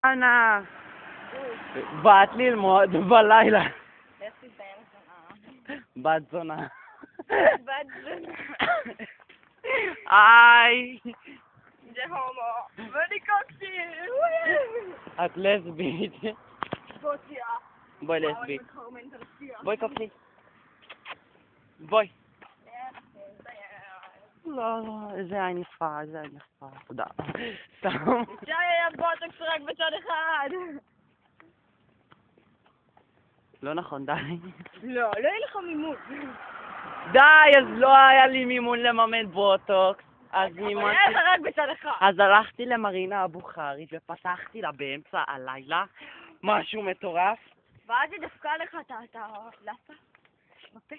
אנה, באת ללמוד בלילה. יש לי בן זונה. בת זונה. בת זונה. היי. זה הומו. ואני קוקסי. את לסבית. בוטיה. בואי לסבי. בואי קוקסי. בואי. לא, איזה עין יפה, איזה עין יפה. תודה. סתם. שי היה בוטוקס רק בצד אחד. לא נכון, די. לא יהיה לך מימון. די, אז לא היה לי מימון לממן בוטוקס. אז היה מימנתי... לך רק בצד אחד. אז הלכתי למרינה הבוכרית ופתחתי לה באמצע הלילה משהו מטורף. ואז היא דפקה לך את הלפה בפה.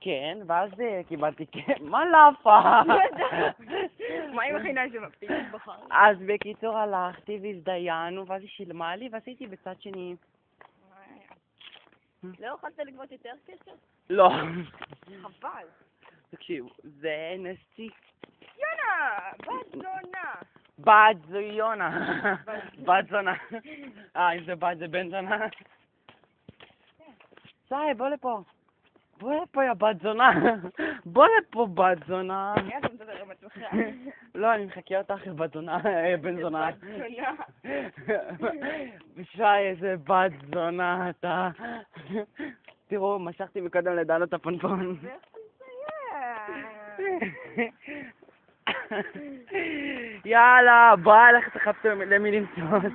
כן, ואז קיבלתי מה לאפה? מה עם החינה שמפתיע בחר? אז בקיצור הלכתי והזדיינו ואז היא שילמה לי ועשיתי בצד שני. לא יכולת לגבות יותר כסף? לא. חבל. תקשיבו, זה נשיא. יונה! בת זונה! בת זו יונה. בת זונה. אם זה בת זה בן זונה. שי, בוא לפה. בוא לפה, יא בת זונה. בוא לפה, בת זונה. מי אתה מדבר עם עצמך? לא, אני מחכה אותך, בת זונה, בן זונה. בת זונה. שי, איזה בת זונה אתה. תראו, משכתי מקודם לדן את הפונפון. ואיך תסיים? יאללה, ביי, לך תחפשו למי למצוא.